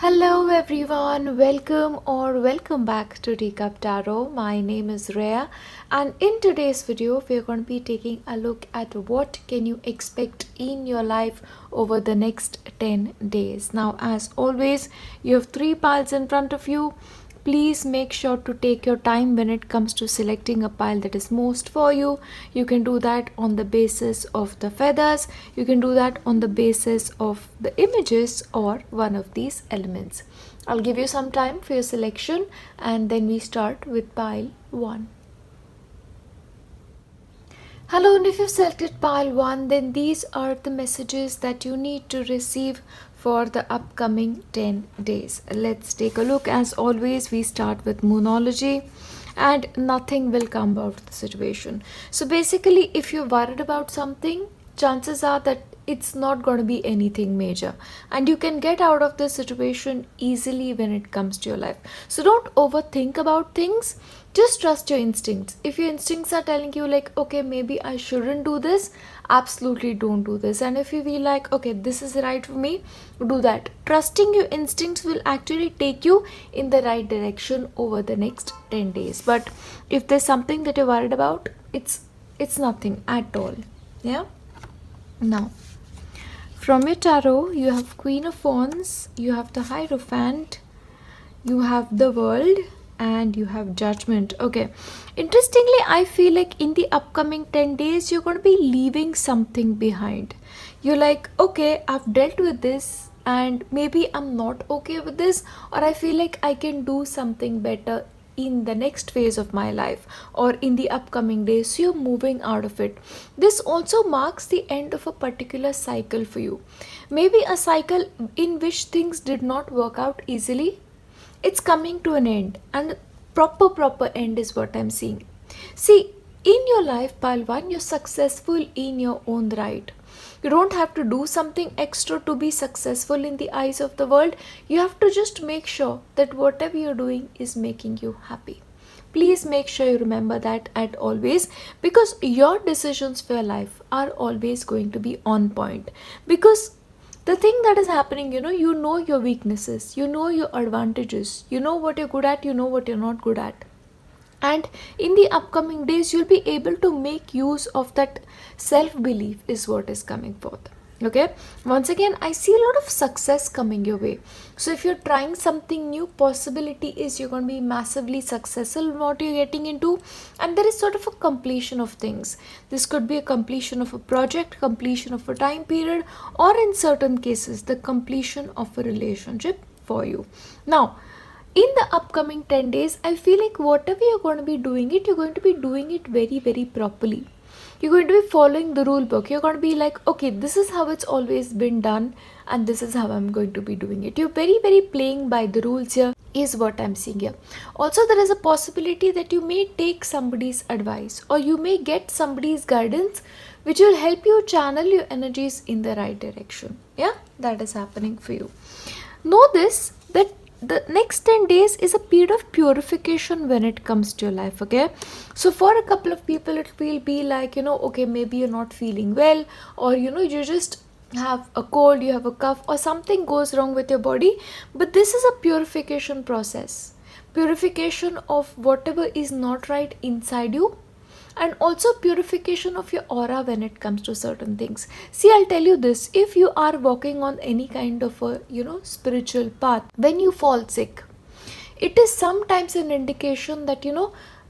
Hello everyone, welcome back to Teacup Tarot. My name is Reya, and in today's video we are going to be taking a look at what can you expect in your life over the next 10 days. Now as always, you have 3 piles in front of you. Please make sure to take your time when it comes to selecting a pile that is most for you. You can do that on the basis of the feathers. You can do that on the basis of the images or one of these elements. I'll give you some time for your selection and then we start with pile 1. Hello, and if you've selected pile 1, then these are the messages that you need to receive for the upcoming 10 days. Let's take a look. As always, we start with Moonology and nothing will come out of the situation. So basically, if you're worried about something, chances are that it's not going to be anything major and you can get out of the situation easily when it comes to your life. So don't overthink about things. Just trust your instincts. If your instincts are telling you like, okay, maybe I shouldn't do this, absolutely don't do this. And if you feel like, okay, this is right for me, do that. Trusting your instincts will actually take you in the right direction over the next 10 days. But if there's something that you're worried about, it's nothing at all. Yeah. Now, from your tarot, you have Queen of Wands, you have the Hierophant, you have the World, and you have Judgment. Okay, interestingly, I feel like in the upcoming 10 days you're going to be leaving something behind. You're like, okay, I've dealt with this and maybe I'm not okay with this, or I feel like I can do something better in the next phase of my life or in the upcoming days. So you're moving out of it. This also marks the end of a particular cycle for you, maybe a cycle in which things did not work out easily. It's coming to an end, and proper end is what I'm seeing. See, in your life, pile 1, you're successful in your own right. You don't have to do something extra to be successful in the eyes of the world. You have to just make sure that whatever you're doing is making you happy. Please make sure you remember that at always, because your decisions for your life are always going to be on point. Because the thing that is happening, you know your weaknesses, you know your advantages, you know what you're good at, you know what you're not good at. And in the upcoming days, you'll be able to make use of that self-belief is what is coming forth. Okay, once again, I see a lot of success coming your way. So if you're trying something new, possibility is you're going to be massively successful in what you're getting into, and there is sort of a completion of things. This could be a completion of a project, completion of a time period, or in certain cases the completion of a relationship for you. Now in the upcoming 10 days, I feel like whatever you're going to be doing it, you're going to be doing it very properly. You're going to be following the rule book. You're going to be like, okay, this is how it's always been done and this is how I'm going to be doing it. You're very playing by the rules here is what I'm seeing here. Also, there is a possibility that you may take somebody's advice or you may get somebody's guidance which will help you channel your energies in the right direction. Yeah, that is happening for you. Know this, that the next 10 days is a period of purification when it comes to your life. Okay, so for a couple of people it will be like, okay, maybe you're not feeling well, or you just have a cold, you have a cough, or something goes wrong with your body. But this is a purification process, purification of whatever is not right inside you, and also purification of your aura when it comes to certain things. See, I'll tell you this, if you are walking on any kind of a spiritual path, when you fall sick, it is sometimes an indication that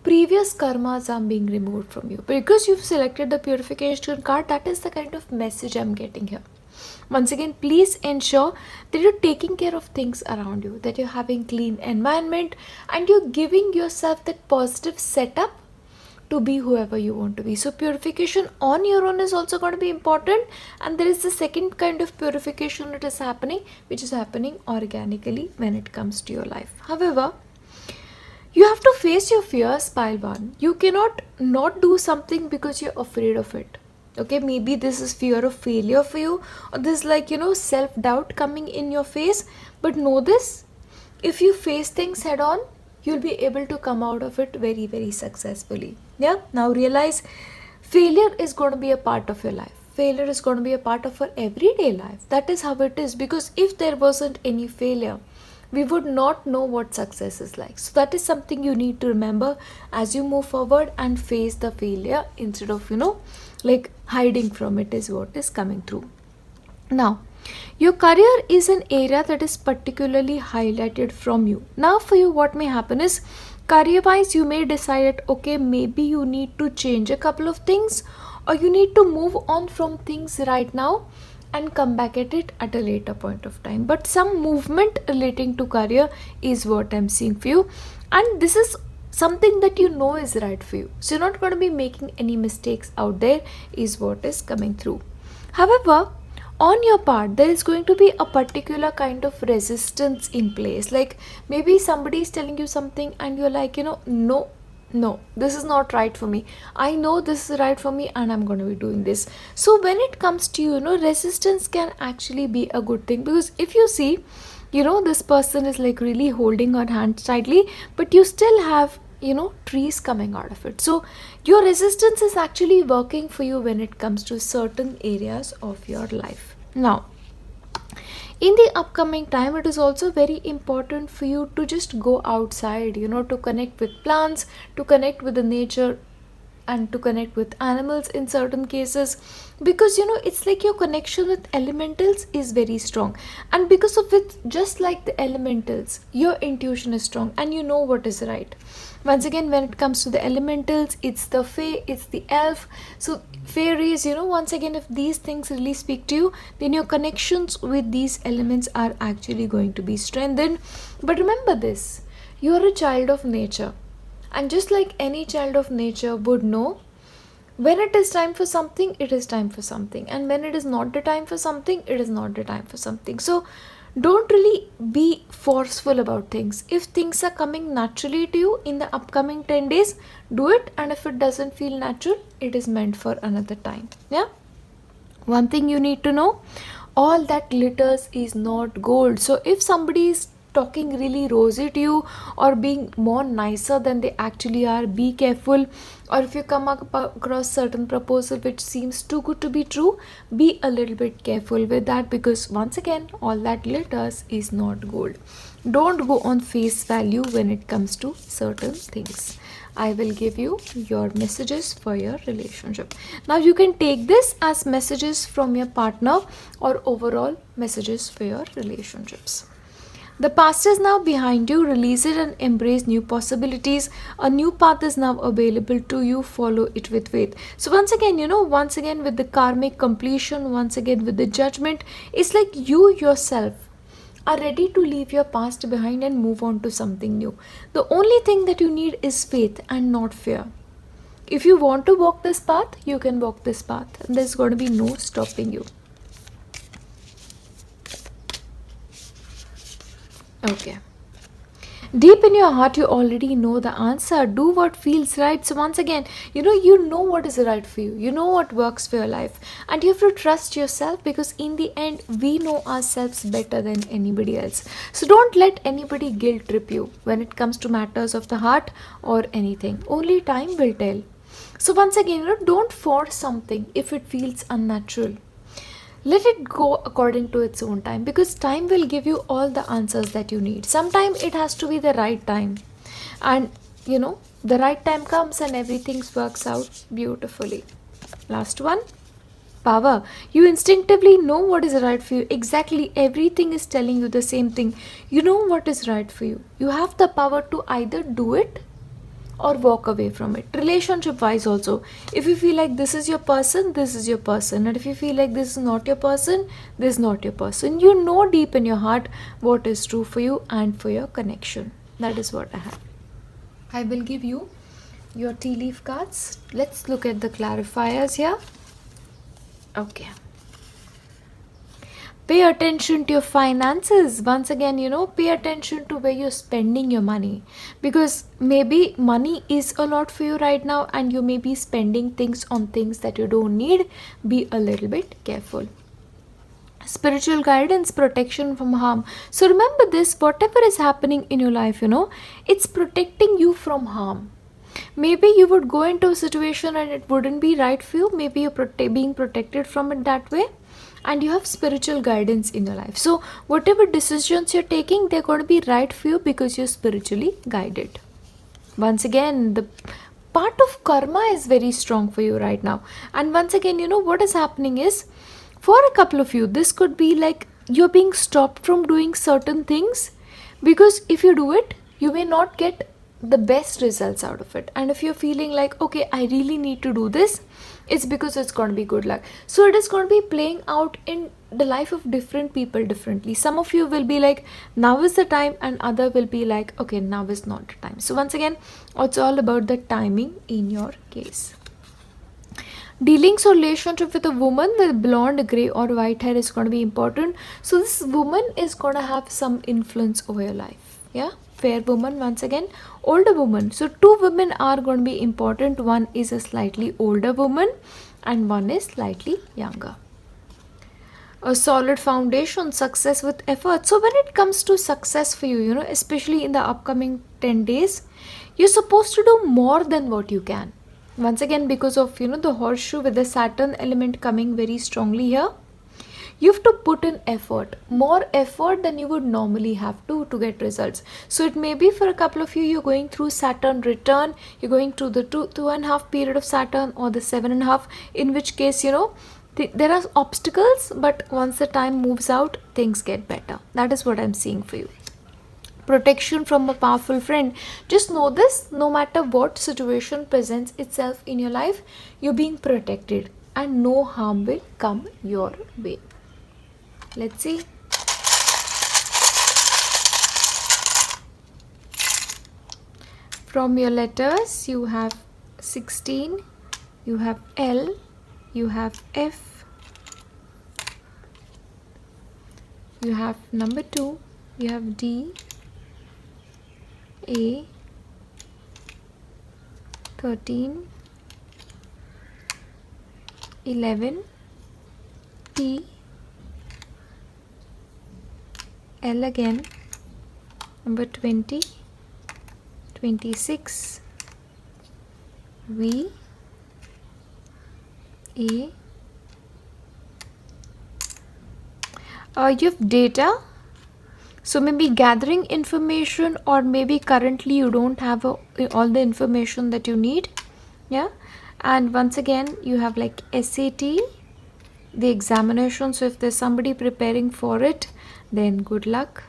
previous karmas are being removed from you. Because you've selected the purification card, that is the kind of message I'm getting here. Once again, please ensure that you're taking care of things around you, that you're having clean environment, and you're giving yourself that positive setup to be whoever you want to be. So purification on your own is also going to be important, and there is the second kind of purification that is happening, which is happening organically when it comes to your life. However, you have to face your fears, pile 1. You cannot not do something because you're afraid of it. Okay, maybe this is fear of failure for you, or this self-doubt coming in your face. But know this, if you face things head on, you'll be able to come out of it very successfully. Yeah, now realize failure is going to be a part of your life. failure is going to be a part of our everyday life. That is how it is, because if there wasn't any failure, we would not know what success is like. So that is something you need to remember as you move forward and face the failure instead of, like hiding from it, is what is coming through. Now, your career is an area that is particularly highlighted from you. Now, for you, what may happen is, career wise, you may decide that, okay, maybe you need to change a couple of things, or you need to move on from things right now and come back at it at a later point of time. But some movement relating to career is what I'm seeing for you, and this is something that you know is right for you. So you're not going to be making any mistakes out there, is what is coming through. However, on your part, there is going to be a particular kind of resistance in place. Like maybe somebody is telling you something and you're like, no, this is not right for me. I know this is right for me and I'm going to be doing this. So when it comes to resistance can actually be a good thing, because if you see, this person is like really holding her hand tightly, but you still have trees coming out of it. So your resistance is actually working for you when it comes to certain areas of your life. Now, in the upcoming time, it is also very important for you to just go outside, to connect with plants, to connect with the nature, and to connect with animals in certain cases, because it's like your connection with elementals is very strong, and because of it, just like the elementals, your intuition is strong and you know what is right. Once again, when it comes to the elementals, it's the fae, it's the elf. So fairies, once again, if these things really speak to you, then your connections with these elements are actually going to be strengthened. But remember this, you are a child of nature, and just like any child of nature would know, when it is time for something, it is time for something, and when it is not the time for something, it is not the time for something. So don't really be forceful about things. If things are coming naturally to you in the upcoming 10 days, do it, and if it doesn't feel natural, it is meant for another time. Yeah. One thing you need to know, all that glitters is not gold. So if somebody is talking really rosy to you or being more nicer than they actually are, be careful. Or if you come across certain proposal which seems too good to be true, be a little bit careful with that, because once again, all that glitters is not gold. Don't go on face value when it comes to certain things. I will give you your messages for your relationship. Now you can take this as messages from your partner or overall messages for your relationships. The past is now behind you. Release it and embrace new possibilities. A new path is now available to you. Follow it with faith. So once again, with the karmic completion, once again with the judgment, it's like you yourself are ready to leave your past behind and move on to something new. The only thing that you need is faith and not fear. If you want to walk this path, you can walk this path, and there's going to be no stopping you. Okay. Deep in your heart, you already know the answer. Do what feels right. So once again, you know what is right for you. You know what works for your life. And you have to trust yourself, because in the end, we know ourselves better than anybody else. So don't let anybody guilt trip you when it comes to matters of the heart or anything. Only time will tell. So once again, don't force something if it feels unnatural. Let it go according to its own time, because time will give you all the answers that you need. Sometimes it has to be the right time, and the right time comes and everything works out beautifully. Last one, power. You instinctively know what is right for you. Exactly, everything is telling you the same thing. You know what is right for you. You have the power to either do it or walk away from it. Relationship wise also, if you feel like this is your person, this is your person, and if you feel like this is not your person, this is not your person. You know deep in your heart what is true for you and for your connection. That is what I have. I will give you your tea leaf cards. Let's look at the clarifiers here. Okay. Pay attention to your finances. Once again, pay attention to where you're spending your money, because maybe money is a lot for you right now and you may be spending things on things that you don't need. Be a little bit careful. Spiritual guidance, protection from harm. So remember this, whatever is happening in your life, it's protecting you from harm. maybe you would go into a situation and it wouldn't be right for you. Maybe you're being protected from it that way, and you have spiritual guidance in your life. So whatever decisions you're taking, they're going to be right for you because you're spiritually guided. Once again, the part of karma is very strong for you right now. And once again, what is happening is, for a couple of you, this could be like you're being stopped from doing certain things, because if you do it, you may not get the best results out of it. And if you're feeling like, okay, I really need to do this, it's because it's going to be good luck. So it is going to be playing out in the life of different people differently. Some of you will be like, now is the time, and other will be like, okay, now is not the time. So once again, it's all about the timing in your case. Dealings or relationship with a woman with blonde, grey or white hair is going to be important. So this woman is going to have some influence over your life. Yeah, fair woman, once again, older woman. So two women are going to be important. One is a slightly older woman and one is slightly younger. A solid foundation, success with effort. So when it comes to success for you, especially in the upcoming 10 days, you're supposed to do more than what you can. Once again, because of, the horseshoe with the Saturn element coming very strongly here, you have to put in effort, more effort than you would normally have to get results. So it may be for a couple of you, you're going through Saturn return, you're going through the 2.5 period of Saturn, or the 7.5, in which case, there are obstacles, but once the time moves out, things get better. That is what I'm seeing for you. Protection from a powerful friend. Just know this, no matter what situation presents itself in your life, you're being protected and no harm will come your way. Let's see. From your letters, you have 16, you have L, you have F, you have number 2, you have D, A, 13, 11, T, L again, number 20, 26, V, A. You have data. So maybe gathering information, or maybe currently you don't have all the information that you need. Yeah. And once again, you have like SAT, the examination. So if there's somebody preparing for it, then good luck.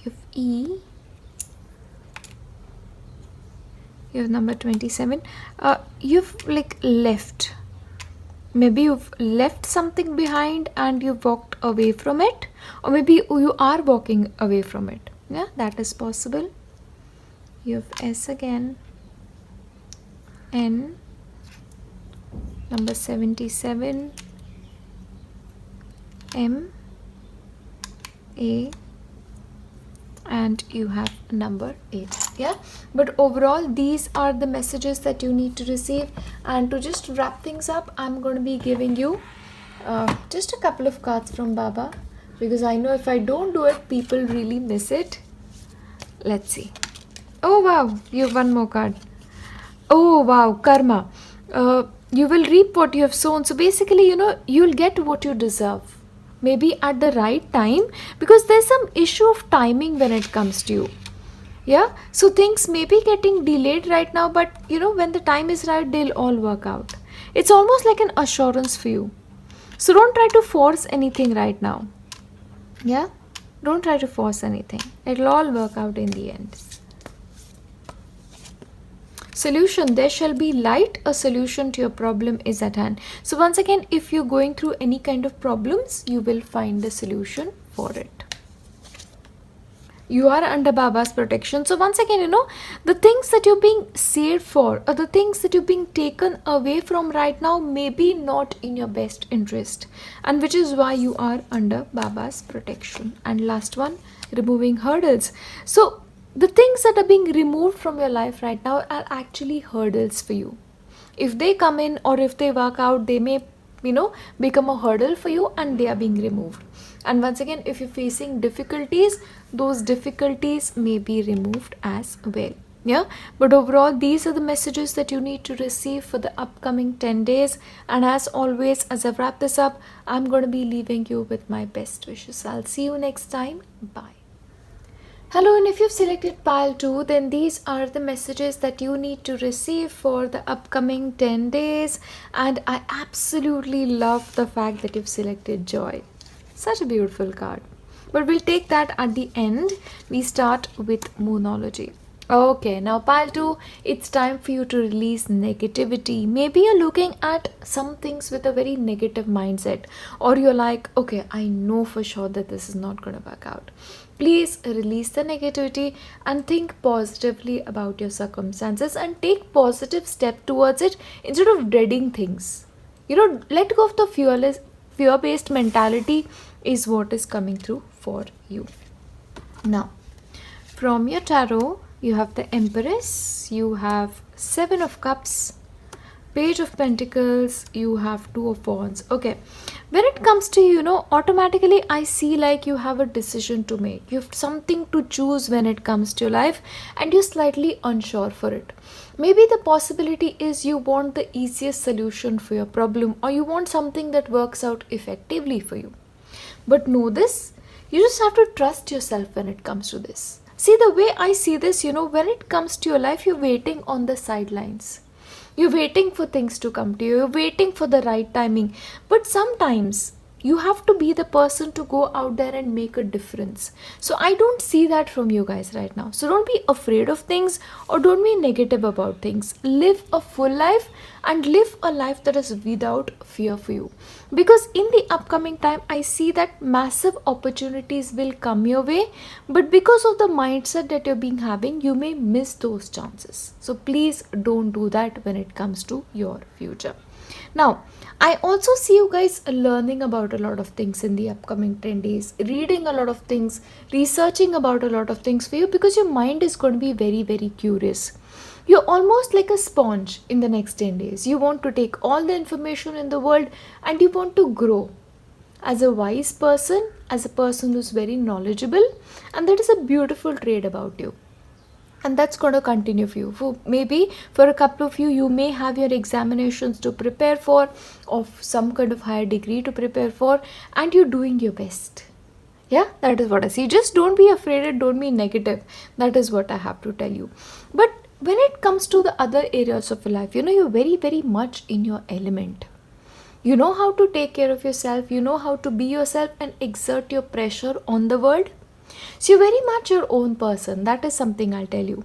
You have E. You have number 27. You've like left. Maybe you've left something behind and you've walked away from it, or maybe you are walking away from it. Yeah, that is possible. You have S again, N, number 77, M, A, and you have number 8. Yeah, but overall these are the messages that you need to receive. And to just wrap things up, I'm going to be giving you just a couple of cards from Baba, because I know if I don't do it, people really miss it. Let's see. Oh wow, you have one more card. Oh wow, karma. You will reap what you have sown. So basically, you'll get what you deserve, maybe at the right time, because there's some issue of timing when it comes to you. Yeah, so things may be getting delayed right now, but when the time is right, they'll all work out. It's almost like an assurance for you. So don't try to force anything right now. Yeah, don't try to force anything. It'll all work out in the end. Solution. There shall be light. A solution to your problem is at hand. So once again, if you're going through any kind of problems, you will find a solution for it. You are under Baba's protection. So once again, the things that you're being saved for, or the things that you're being taken away from right now, may be not in your best interest, and which is why you are under Baba's protection. And last one, removing hurdles. So the things that are being removed from your life right now are actually hurdles for you. If they come in or if they work out, they may become a hurdle for you, and they are being removed. And once again, if you're facing difficulties, those difficulties may be removed as well. Yeah, but overall, these are the messages that you need to receive for the upcoming 10 days. And as always, as I wrap this up, I'm going to be leaving you with my best wishes. I'll see you next time. Bye. Hello, and if you've selected pile 2, then these are the messages that you need to receive for the upcoming 10 days. And I absolutely love the fact that you've selected joy. Such a beautiful card. But we'll take that at the end. We start with Moonology. Okay, now pile 2, it's time for you to release negativity. Maybe you're looking at some things with a very negative mindset, or you're like, okay, I know for sure that this is not going to work out. Please release the negativity and think positively about your circumstances and take positive step towards it instead of dreading things. Let go of the fear-based mentality is what is coming through for you. Now, from your tarot, you have the Empress, you have 7 of Cups, Page of Pentacles, you have 2 of Wands. Okay, when it comes to automatically I see like you have a decision to make. You have something to choose when it comes to your life and you're slightly unsure for it. Maybe the possibility is you want the easiest solution for your problem, or you want something that works out effectively for you. But know this, you just have to trust yourself when it comes to this. See, the way I see this, when it comes to your life, you're waiting on the sidelines. You're waiting for things to come to you. You're waiting for the right timing. But sometimes you have to be the person to go out there and make a difference. So I don't see that from you guys right now. So don't be afraid of things or don't be negative about things. Live a full life and live a life that is without fear for you. Because in the upcoming time, I see that massive opportunities will come your way. But because of the mindset that you're having, you may miss those chances. So please don't do that when it comes to your future. Now, I also see you guys learning about a lot of things in the upcoming 10 days, reading a lot of things, researching about a lot of things for you because your mind is going to be very, very curious. You're almost like a sponge in the next 10 days. You want to take all the information in the world and you want to grow as a wise person, as a person who's very knowledgeable, and that is a beautiful trait about you. And that's going to continue for you. Maybe for a couple of you, you may have your examinations to prepare for, of some kind of higher degree to prepare for, and you're doing your best. Yeah, that is what I see. Just don't be afraid and don't be negative. That is what I have to tell you. But when it comes to the other areas of your life, you're very, very much in your element. You know how to take care of yourself. You know how to be yourself and exert your pressure on the world. So you're very much your own person. That is something I'll tell you.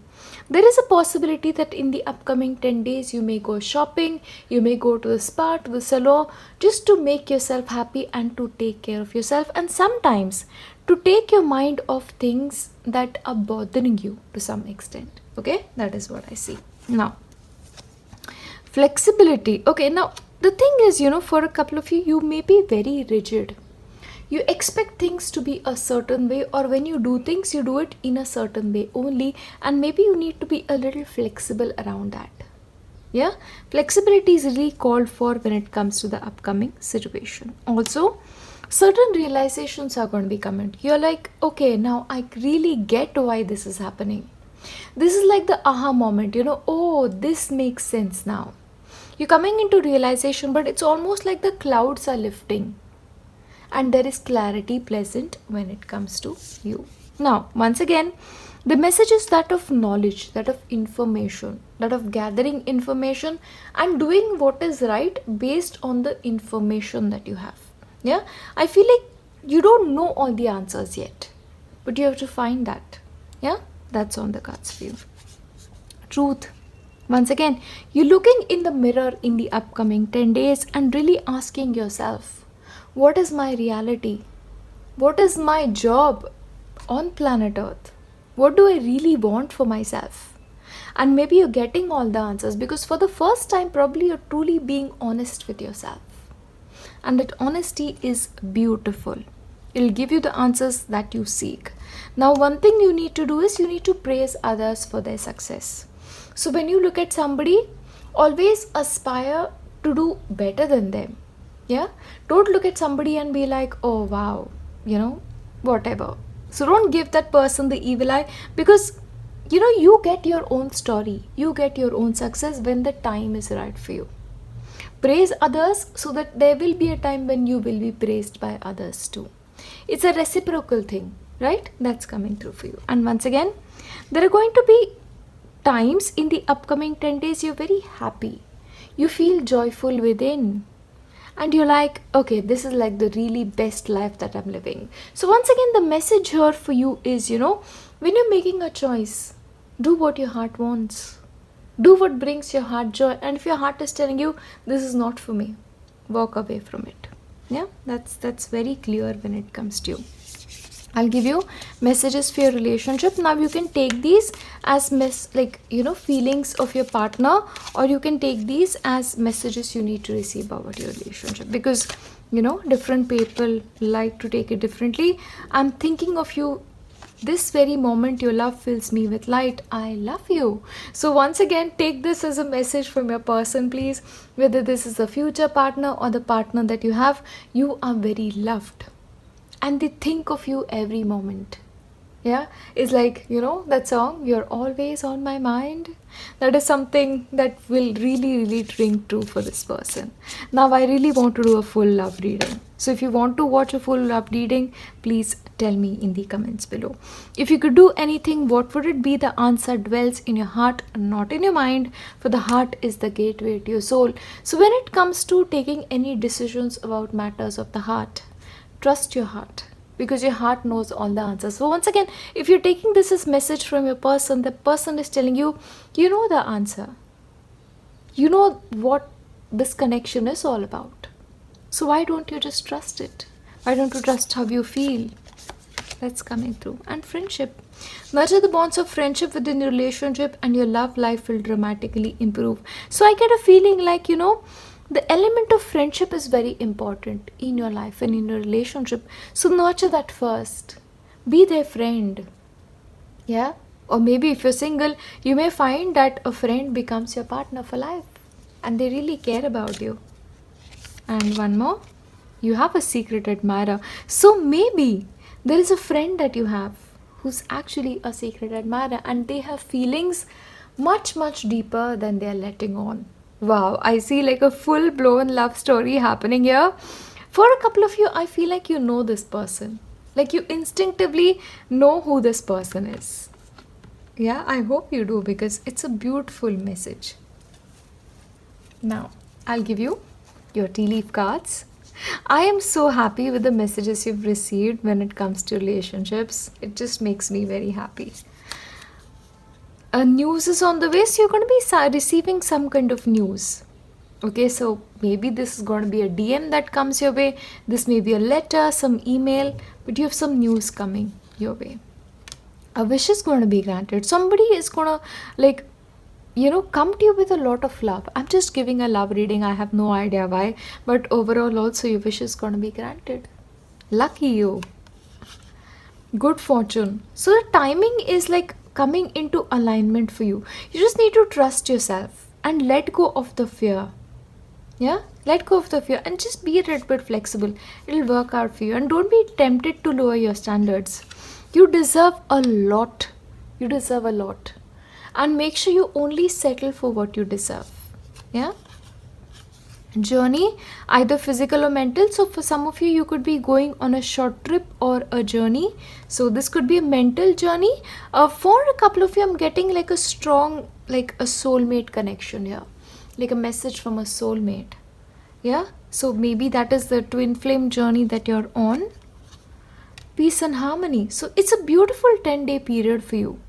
There is a possibility that in the upcoming 10 days, you may go shopping, you may go to the spa, to the salon, just to make yourself happy and to take care of yourself. And sometimes to take your mind off things that are bothering you to some extent. Okay, that is what I see. Now, flexibility. Okay, now the thing is, for a couple of you, you may be very rigid. You expect things to be a certain way, or when you do things, you do it in a certain way only, and maybe you need to be a little flexible around that. Yeah, flexibility is really called for when it comes to the upcoming situation. Also, certain realizations are going to be coming. You're like, okay, now I really get why this is happening. This is like the aha moment, oh, this makes sense now. You're coming into realization, but it's almost like the clouds are lifting. And there is clarity present when it comes to you. Now, once again, the message is that of knowledge, that of information, that of gathering information and doing what is right based on the information that you have. Yeah, I feel like you don't know all the answers yet, but you have to find that. Yeah, that's on the cards for you. Truth. Once again, you're looking in the mirror in the upcoming 10 days and really asking yourself, what is my reality? What is my job on planet Earth? What do I really want for myself? And maybe you're getting all the answers because for the first time, probably you're truly being honest with yourself. And that honesty is beautiful. It'll give you the answers that you seek. Now, one thing you need to do is you need to praise others for their success. So when you look at somebody, always aspire to do better than them. Yeah, don't look at somebody and be like, oh wow, whatever. So don't give that person the evil eye, because you get your own story, you get your own success when the time is right for you. Praise others so that there will be a time when you will be praised by others too. It's a reciprocal thing, right? That's coming through for you. And once again, there are going to be times in the upcoming 10 days you're very happy. You feel joyful within. And you're like, okay, this is like the really best life that I'm living. So once again, the message here for you is, when you're making a choice, do what your heart wants. Do what brings your heart joy. And if your heart is telling you, this is not for me, walk away from it. Yeah, that's very clear when it comes to you. I'll give you messages for your relationship. Now you can take these as feelings of your partner, or you can take these as messages you need to receive about your relationship, because different people like to take it differently. I'm thinking of you this very moment. Your love fills me with light. I love you. So once again, take this as a message from your person, please. Whether this is a future partner or the partner that you have, you are very loved. And they think of you every moment. Yeah, it's like, that song, You're Always on My Mind. That is something that will really, really ring true for this person. Now, I really want to do a full love reading. So if you want to watch a full love reading, please tell me in the comments below. If you could do anything, what would it be? The answer dwells in your heart, not in your mind, for the heart is the gateway to your soul. So when it comes to taking any decisions about matters of the heart, trust your heart, because your heart knows all the answers. So once again, if you're taking this as message from your person, the person is telling you, you know the answer. You know what this connection is all about. So why don't you just trust it? Why don't you trust how you feel? That's coming through. And friendship. Nurture the bonds of friendship within your relationship and your love life will dramatically improve. So I get a feeling like, the element of friendship is very important in your life and in your relationship. So nurture that first. Be their friend. Yeah? Or maybe if you're single, you may find that a friend becomes your partner for life. And they really care about you. And one more. You have a secret admirer. So maybe there is a friend that you have who's actually a secret admirer. And they have feelings much, much deeper than they are letting on. Wow, I see like a full-blown love story happening here. For a couple of you, I feel like you know this person. Like you instinctively know who this person is. Yeah, I hope you do, because it's a beautiful message. Now, I'll give you your tea leaf cards. I am so happy with the messages you've received when it comes to relationships. It just makes me very happy. News is on the way, so you're going to be receiving some kind of news. Okay, so maybe this is going to be a DM that comes your way. This may be a letter, some email, but you have some news coming your way. A wish is going to be granted. Somebody is going to come to you with a lot of love. I'm just giving a love reading. I have no idea why, but overall also your wish is going to be granted. Lucky you. Good fortune. So the timing is like coming into alignment for you. You just need to trust yourself and let go of the fear. Yeah, let go of the fear and just be a little bit flexible. It'll work out for you. And don't be tempted to lower your standards. You deserve a lot. You deserve a lot. And make sure you only settle for what you deserve. Yeah. Journey, either physical or mental. So for some of you, you could be going on a short trip or a journey. So this could be a mental journey. For a couple of you, I'm getting like a strong, like a soulmate connection here. Like a message from a soulmate. Yeah. So maybe that is the twin flame journey that you're on. Peace and harmony. So it's a beautiful 10-day period for you.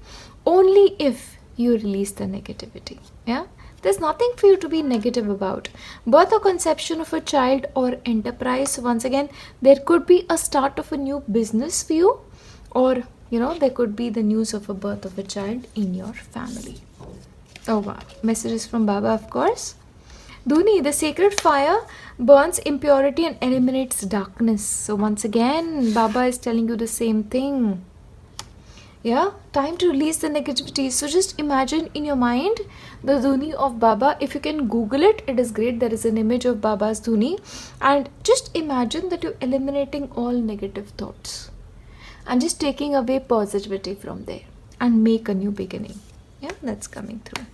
Only if you release the negativity. Yeah. There's nothing for you to be negative about. Birth or conception of a child or enterprise. Once again, there could be a start of a new business for you. Or, there could be the news of a birth of a child in your family. Oh wow. Messages from Baba, of course. Duni, the sacred fire burns impurity and eliminates darkness. So once again, Baba is telling you the same thing. Yeah, time to release the negativity. So just imagine in your mind the Dhuni of Baba. If you can Google it, it is great. There is an image of Baba's Dhuni. And just imagine that you're eliminating all negative thoughts. And just taking away positivity from there. and make a new beginning. Yeah, that's coming through.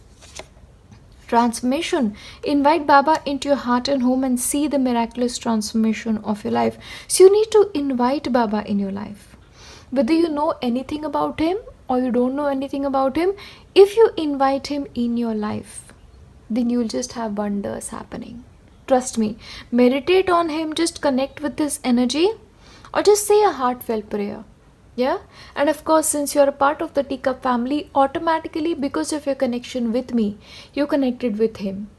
Transformation. Invite Baba into your heart and home and see the miraculous transformation of your life. So you need to invite Baba in your life. Whether you know anything about him or you don't know anything about him, if you invite him in your life, then you'll just have wonders happening. Trust me. Meditate on him, just connect with his energy, or just say a heartfelt prayer. Yeah, and of course, since you're a part of the Teacup family, automatically because of your connection with me, you're connected with him.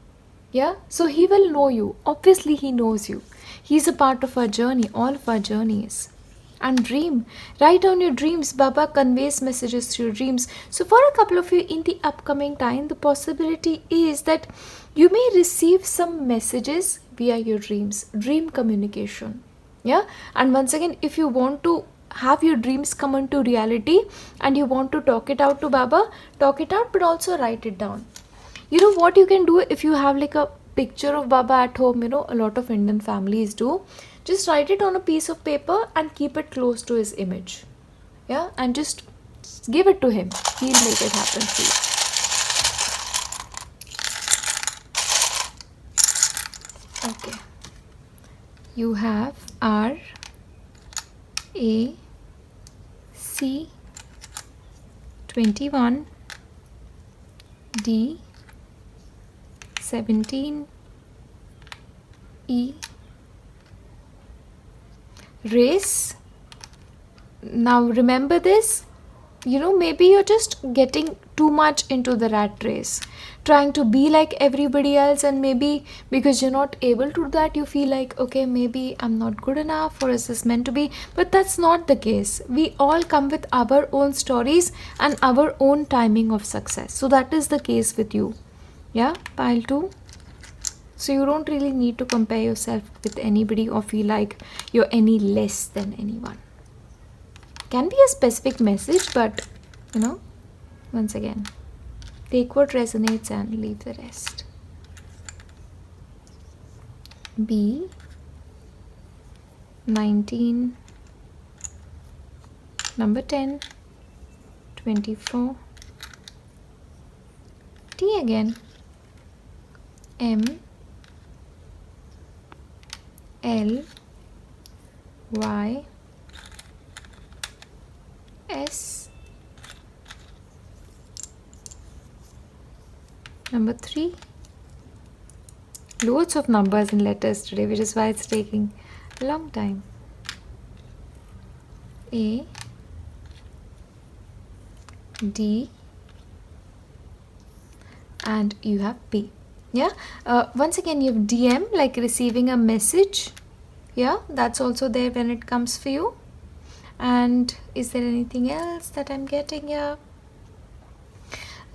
Yeah, so he will know you. Obviously, he knows you. He's a part of our journey, all of our journeys. And dream. Write down your dreams. Baba conveys messages through your dreams. So for a couple of you in the upcoming time, the possibility is that you may receive some messages via your dreams. Dream communication. Yeah, and once again, if you want to have your dreams come into reality and you want to talk it out to Baba, talk it out, but also write it down. You know what you can do if you have like a picture of Baba at home, you know, a lot of Indian families do. Just write it on a piece of paper and keep it close to his image. Yeah, and just give it to him. He'll make it happen for you. Okay. You have R A C 21 D 17 E race. Now remember this, you know, maybe you're just getting too much into the rat race, trying to be like everybody else, and maybe because you're not able to do that, you feel like, okay, maybe I'm not good enough, or is this meant to be? But that's not the case. We all come with our own stories and our own timing of success. So that is the case with you. Yeah, pile 2. So you don't really need to compare yourself with anybody or feel like you're any less than anyone. Can be a specific message, but you know, once again, take what resonates and leave the rest. B 19 number 10 24 T again M L Y S number 3. Loads of numbers and letters today, which is why it's taking a long time. A D and you have P. Yeah, once again you have DM, like receiving a message. Yeah, that's also there when it comes for you. And is there anything else that I'm getting here?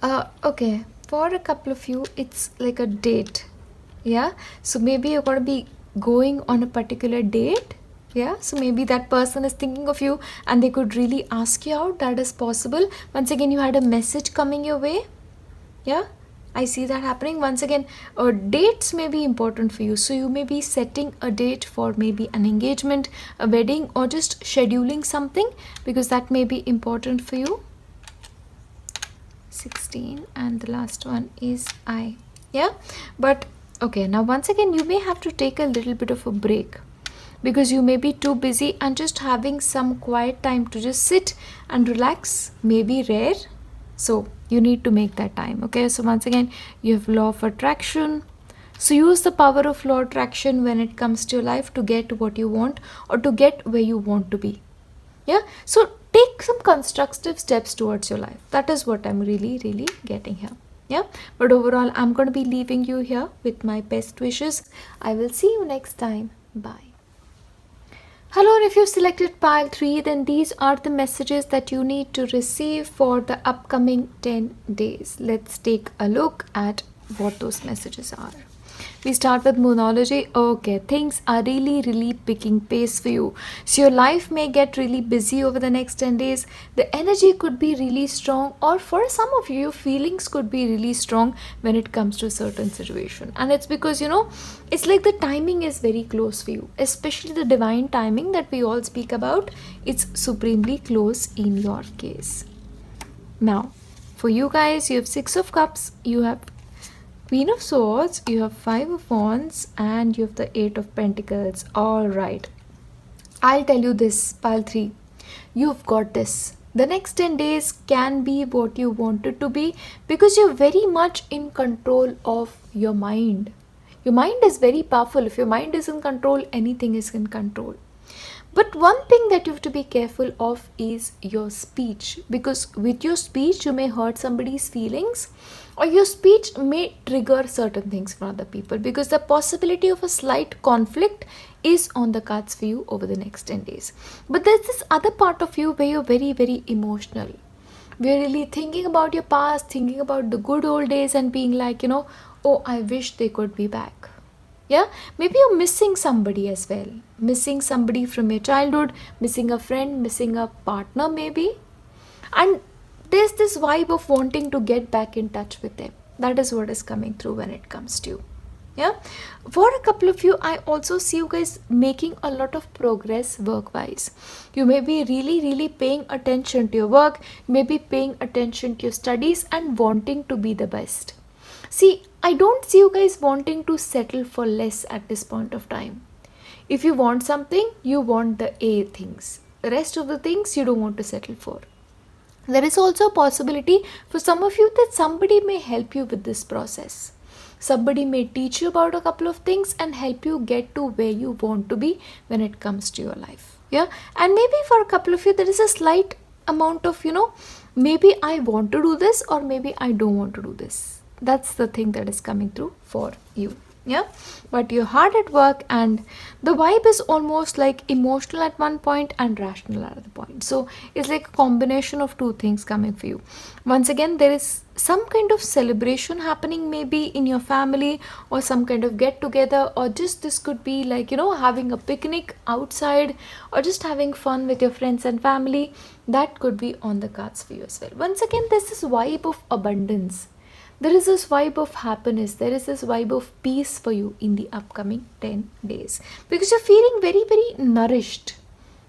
Okay, for a couple of you, it's like a date. Yeah, so maybe you're going to be going on a particular date. Yeah, so maybe that person is thinking of you and they could really ask you out. That is possible. Once again, you had a message coming your way. Yeah, I see that happening. Once again, dates may be important for you. So you may be setting a date for maybe an engagement, a wedding, or just scheduling something, because that may be important for you. 16 and the last one is I. Yeah, but okay, now once again you may have to take a little bit of a break, because you may be too busy, and just having some quiet time to just sit and relax may be rare. So you need to make that time. Okay, so once again you have law of attraction. So use the power of law of attraction when it comes to your life to get what you want, or to get where you want to be. Yeah, so take some constructive steps towards your life. That is what I'm really getting here. Yeah, but overall I'm going to be leaving you here with my best wishes. I will see you next time. Bye. Hello, and if you've selected pile 3, then these are the messages that you need to receive for the upcoming 10 days. Let's take a look at what those messages are. We start with Moonology. Okay, things are really picking pace for you. So your life may get really busy over the next 10 days. The energy could be really strong, or for some of you, your feelings could be really strong when it comes to a certain situation. And it's because, you know, it's like the timing is very close for you, especially the divine timing that we all speak about. It's supremely close in your case. Now, for you guys, you have Six of Cups, you have Queen of Swords, you have Five of Wands, and you have the Eight of Pentacles. Alright. I'll tell you this, pile 3. You've got this. The next 10 days can be what you want it to be because you're very much in control of your mind. Your mind is very powerful. If your mind is in control, anything is in control. But one thing that you have to be careful of is your speech, because with your speech you may hurt somebody's feelings, or your speech may trigger certain things for other people, because the possibility of a slight conflict is on the cards for you over the next 10 days. But there's this other part of you where you're very, very emotional. We're really thinking about your past, thinking about the good old days and being like, oh, I wish they could be back. Yeah, maybe you're missing somebody as well. Missing somebody from your childhood, missing a friend, missing a partner maybe. And there's this vibe of wanting to get back in touch with them. That is what is coming through when it comes to you. Yeah, for a couple of you, I also see you guys making a lot of progress work-wise. You may be really, really paying attention to your work. You may be paying attention to your studies and wanting to be the best. See, I don't see you guys wanting to settle for less at this point of time. If you want something, you want the A things. The rest of the things you don't want to settle for. There is also a possibility for some of you that somebody may help you with this process. Somebody may teach you about a couple of things and help you get to where you want to be when it comes to your life. Yeah, and maybe for a couple of you there is a slight amount of, maybe I want to do this or maybe I don't want to do this. That's the thing that is coming through for you. Yeah, but you're hard at work and the vibe is almost like emotional at one point and rational at the point. So it's like a combination of two things coming for you. Once again, there is some kind of celebration happening maybe in your family, or some kind of get together, or just this could be like, having a picnic outside, or just having fun with your friends and family. That could be on the cards for you as well. Once again, there's this vibe of abundance. There is this vibe of happiness. There is this vibe of peace for you in the upcoming 10 days. Because you're feeling very, very nourished.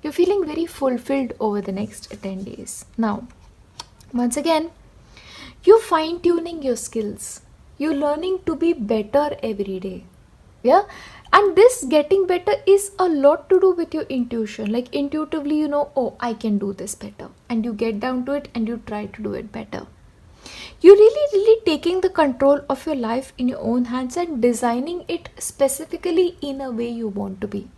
You're feeling very fulfilled over the next 10 days. Now, once again, you're fine-tuning your skills. You're learning to be better every day. Yeah? And this getting better is a lot to do with your intuition. Like intuitively, oh, I can do this better. And you get down to it and you try to do it better. You're really taking the control of your life in your own hands and designing it specifically in a way you want to be.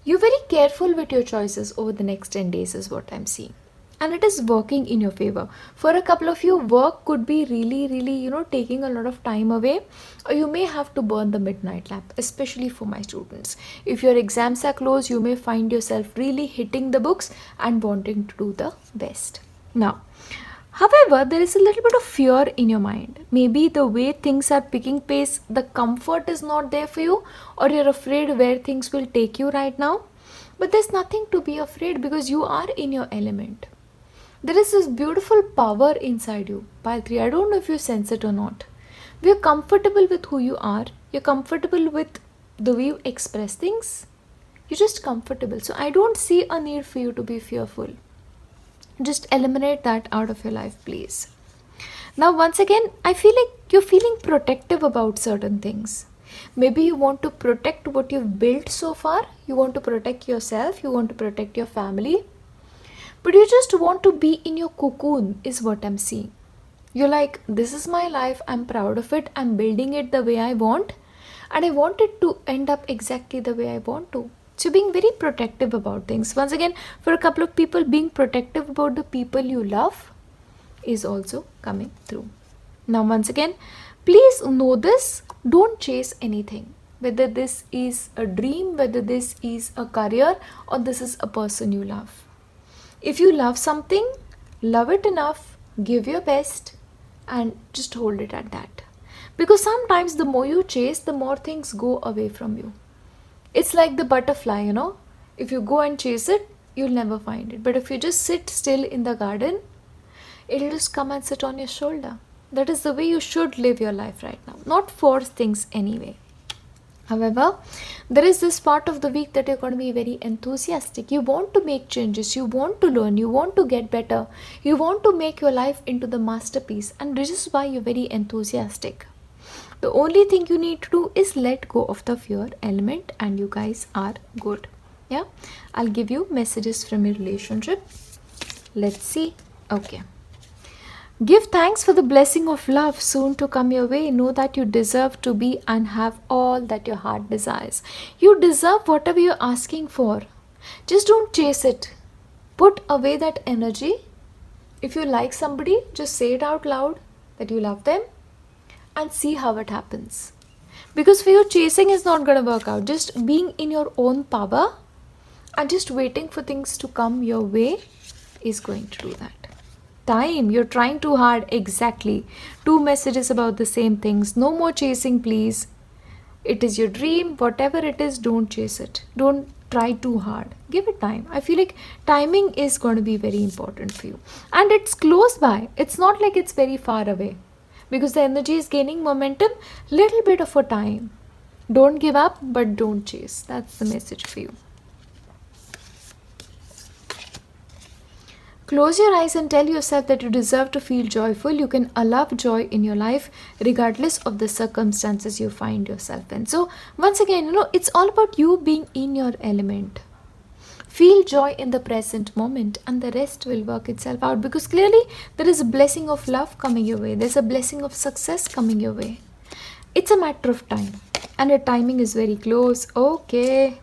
You're very careful with your choices over the next 10 days is what I'm seeing. And it is working in your favor. For a couple of you, work could be really, taking a lot of time away. Or you may have to burn the midnight lamp, especially for my students. If your exams are close, you may find yourself really hitting the books and wanting to do the best. Now, however, there is a little bit of fear in your mind. Maybe the way things are picking pace, the comfort is not there for you, or you're afraid where things will take you right now. But there's nothing to be afraid because you are in your element. There is this beautiful power inside you. Pile 3, I don't know if you sense it or not. You're comfortable with who you are. You're comfortable with the way you express things. You're just comfortable. So I don't see a need for you to be fearful. Just eliminate that out of your life, please. Now, once again, I feel like you're feeling protective about certain things. Maybe you want to protect what you've built so far. You want to protect yourself. You want to protect your family. But you just want to be in your cocoon is what I'm seeing. You're like, this is my life. I'm proud of it. I'm building it the way I want. And I want it to end up exactly the way I want to. So being very protective about things. Once again, for a couple of people, being protective about the people you love is also coming through. Now, once again, please know this. Don't chase anything. Whether this is a dream, whether this is a career, or this is a person you love. If you love something, love it enough, give your best, and just hold it at that. Because sometimes the more you chase, the more things go away from you. It's like the butterfly, If you go and chase it, you'll never find it. But if you just sit still in the garden, it'll just come and sit on your shoulder. That is the way you should live your life right now. Not force things anyway. However, there is this part of the week that you're going to be very enthusiastic. You want to make changes, you want to learn, you want to get better, you want to make your life into the masterpiece, and this is why you're very enthusiastic. The only thing you need to do is let go of the fear element, and you guys are good. Yeah, I'll give you messages from your relationship. Let's see. Okay. Give thanks for the blessing of love soon to come your way. Know that you deserve to be and have all that your heart desires. You deserve whatever you're asking for. Just don't chase it. Put away that energy. If you like somebody, just say it out loud that you love them and see how it happens. Because for you, chasing is not going to work out. Just being in your own power and just waiting for things to come your way is going to do that. Time, you're trying too hard. Exactly. 2 messages about the same things. No more chasing, please. It is your dream. Whatever it is, don't chase it. Don't try too hard. Give it time. I feel like timing is going to be very important for you. And it's close by. It's not like it's very far away. Because the energy is gaining momentum. Little bit of a time. Don't give up, but don't chase. That's the message for you. Close your eyes and tell yourself that you deserve to feel joyful. You can allow joy in your life regardless of the circumstances you find yourself in. So once again, it's all about you being in your element. Feel joy in the present moment and the rest will work itself out, because clearly there is a blessing of love coming your way. There's a blessing of success coming your way. It's a matter of time and your timing is very close. Okay.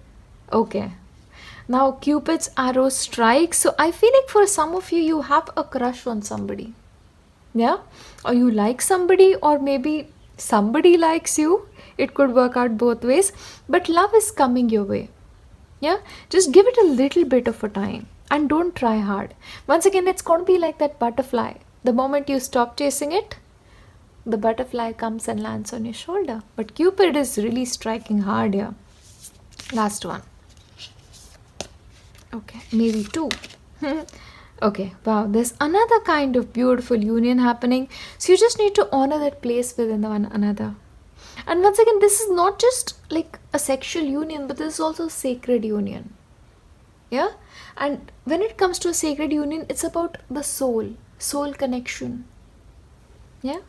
Now Cupid's arrow strikes. So I feel like for some of you, you have a crush on somebody. Yeah? Or you like somebody, or maybe somebody likes you. It could work out both ways. But love is coming your way. Yeah? Just give it a little bit of a time. And don't try hard. Once again, it's going to be like that butterfly. The moment you stop chasing it, the butterfly comes and lands on your shoulder. But Cupid is really striking hard here. Last one. Okay, maybe 2. Okay, wow, there's another kind of beautiful union happening. So you just need to honor that place within one another. And once again, this is not just like a sexual union, but this is also a sacred union. Yeah? And when it comes to a sacred union, it's about the soul connection. Yeah?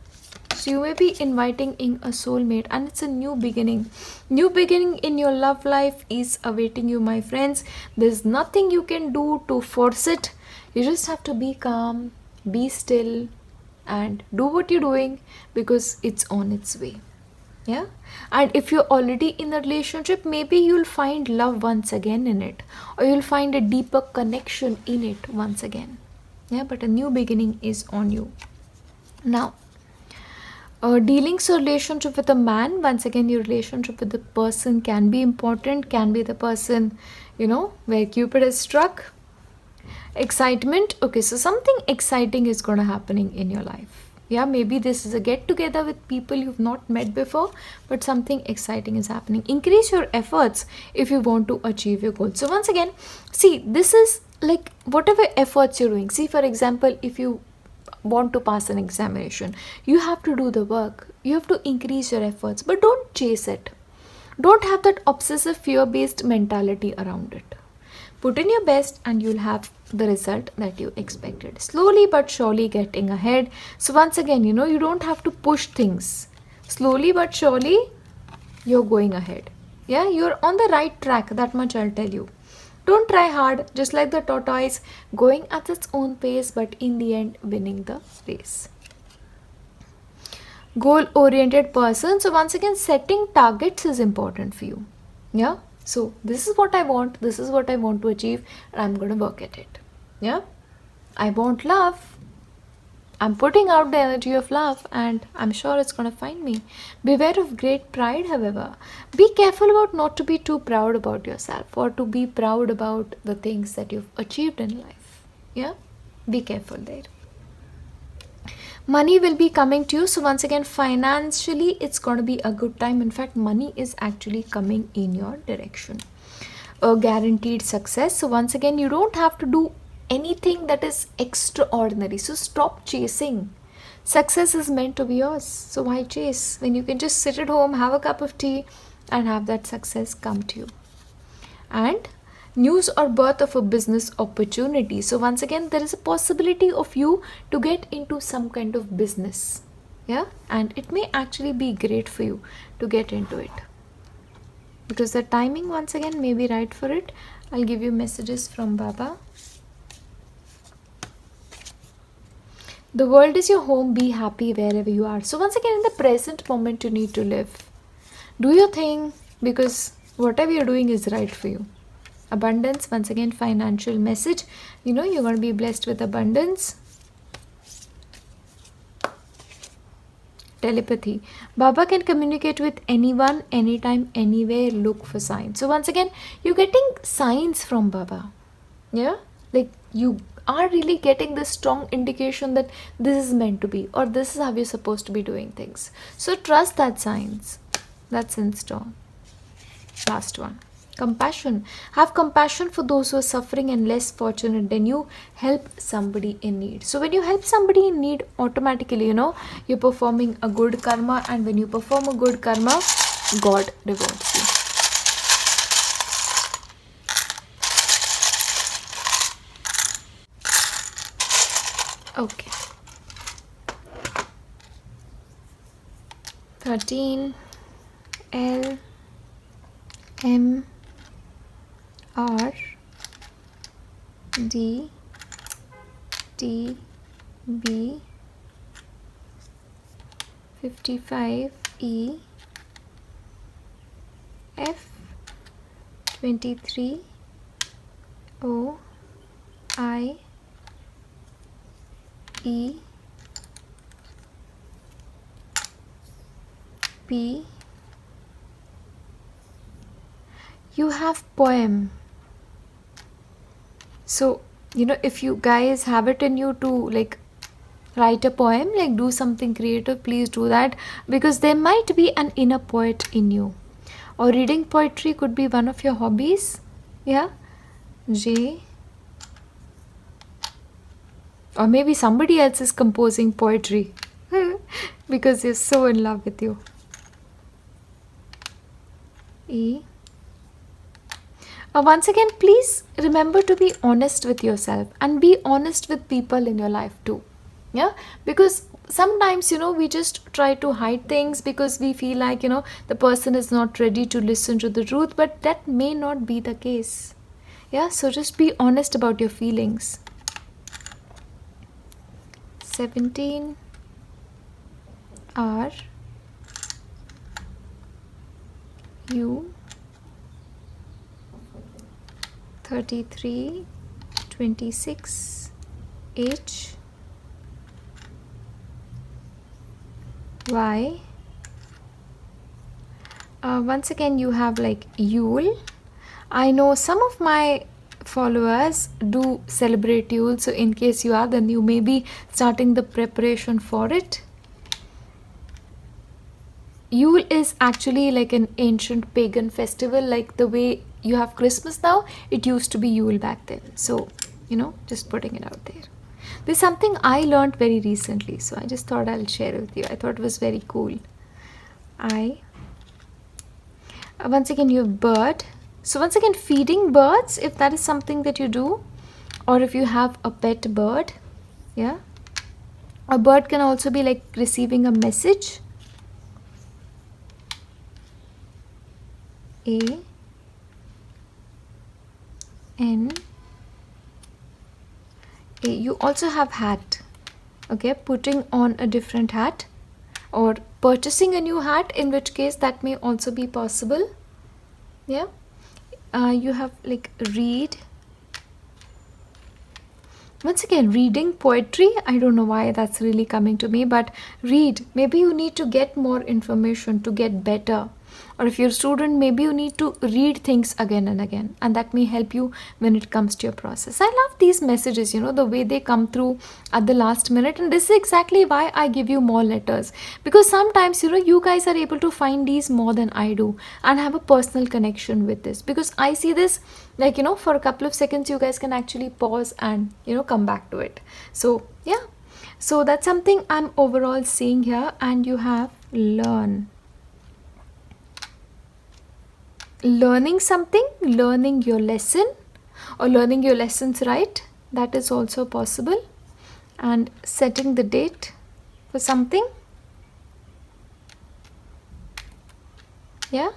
So you may be inviting in a soulmate, and it's a new beginning. New beginning in your love life is awaiting you, my friends. There's nothing you can do to force it. You just have to be calm, be still, and do what you're doing, because it's on its way. Yeah? And if you're already in a relationship, maybe you'll find love once again in it, or you'll find a deeper connection in it once again. Yeah, but a new beginning is on you. Now, dealings or relationship with a man, once again, your relationship with the person can be important, can be the person, where Cupid is struck. Excitement. Okay, so something exciting is going to happening in your life. Yeah, maybe this is a get together with people you've not met before, but something exciting is happening. Increase your efforts if you want to achieve your goal. So once again, see, this is like whatever efforts you're doing. See, for example, if you want to pass an examination, you have to do the work. You have to increase your efforts, but don't chase it. Don't have that obsessive fear-based mentality around it. Put in your best and you'll have the result that you expected. Slowly but surely getting ahead. So once again, you don't have to push things. Slowly but surely you're going ahead. Yeah, you're on the right track. That much I'll tell you. Don't try hard, just like the tortoise, going at its own pace, but in the end, winning the race. Goal-oriented person. So once again, setting targets is important for you. Yeah. So this is what I want. This is what I want to achieve, and I'm going to work at it. Yeah. I want love. I'm putting out the energy of love, and I'm sure it's going to find me. Beware of great pride, however. Be careful about not to be too proud about yourself, or to be proud about the things that you've achieved in life. Yeah? Be careful there. Money will be coming to you. So once again, financially, it's going to be a good time. In fact, money is actually coming in your direction. A guaranteed success. So once again, you don't have to do anything that is extraordinary. So stop chasing. Success is meant to be yours. So why chase when you can just sit at home, have a cup of tea, and have that success come to you. And news or birth of a business opportunity. So once again, there is a possibility of you to get into some kind of business. Yeah, and it may actually be great for you to get into it, because the timing once again may be right for it. I'll give you messages from Baba. The world is your home. Be happy wherever you are. So once again, in the present moment, you need to live. Do your thing, because whatever you're doing is right for you. Abundance, once again, financial message. You're going to be blessed with abundance. Telepathy. Baba can communicate with anyone, anytime, anywhere. Look for signs. So once again, you're getting signs from Baba. Yeah, like you are really getting this strong indication that this is meant to be, or this is how you're supposed to be doing things. So trust that signs. That's in store. Last one. Compassion. Have compassion for those who are suffering and less fortunate than you. Help somebody in need. So when you help somebody in need, automatically, you're performing a good karma, and when you perform a good karma, God rewards you. Okay. 13 L M R D T B 55 E F 23 O I E P. You have poem. So if you guys have it in you to write a poem, do something creative, please do that, because there might be an inner poet in you. Or reading poetry could be one of your hobbies. Yeah. J. Or maybe somebody else is composing poetry because they're so in love with you. E. Once again, please remember to be honest with yourself and be honest with people in your life too. Yeah, because sometimes we just try to hide things because we feel like the person is not ready to listen to the truth, but that may not be the case. Yeah, so just be honest about your feelings. 17 R U 33 26 H Y. Once again, you have Yule. I know some of my followers do celebrate Yule, so in case you are, then you may be starting the preparation for it. Yule is actually an ancient pagan festival, like the way you have Christmas now, it used to be Yule back then. So just putting it out there. There's something I learned very recently, so I just thought I'll share it with you. I thought it was very cool. Once again, you have bird. So once again, feeding birds, if that is something that you do, or if you have a pet bird, yeah. A bird can also be receiving a message. A N A. You also have hat. Okay, putting on a different hat or purchasing a new hat, in which case that may also be possible. Yeah. You have read. Once again, reading poetry. I don't know why that's really coming to me, but read. Maybe you need to get more information to get better. Or if you're a student, maybe you need to read things again and again, and that may help you when it comes to your process. I love these messages, the way they come through at the last minute, and this is exactly why I give you more letters, because sometimes you guys are able to find these more than I do and have a personal connection with this, because I see this for a couple of seconds you guys can actually pause and come back to it. So yeah, so that's something I'm overall seeing here. And you have learn. learning something, learning your lesson, or learning your lessons right, that is also possible. And setting the date for something. Yeah,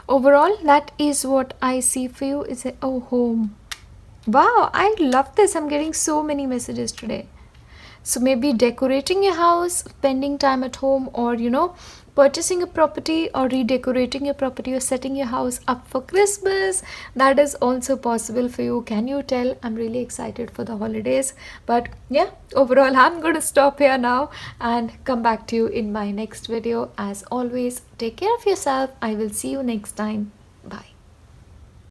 overall that is what I see for you. Is a oh, home. Wow, I love this. I'm getting so many messages today. So maybe decorating your house, spending time at home, or purchasing a property or redecorating your property or setting your house up for Christmas. That is also possible for you. Can you tell? I'm really excited for the holidays. But yeah, overall, I'm going to stop here now and come back to you in my next video. As always, take care of yourself. I will see you next time.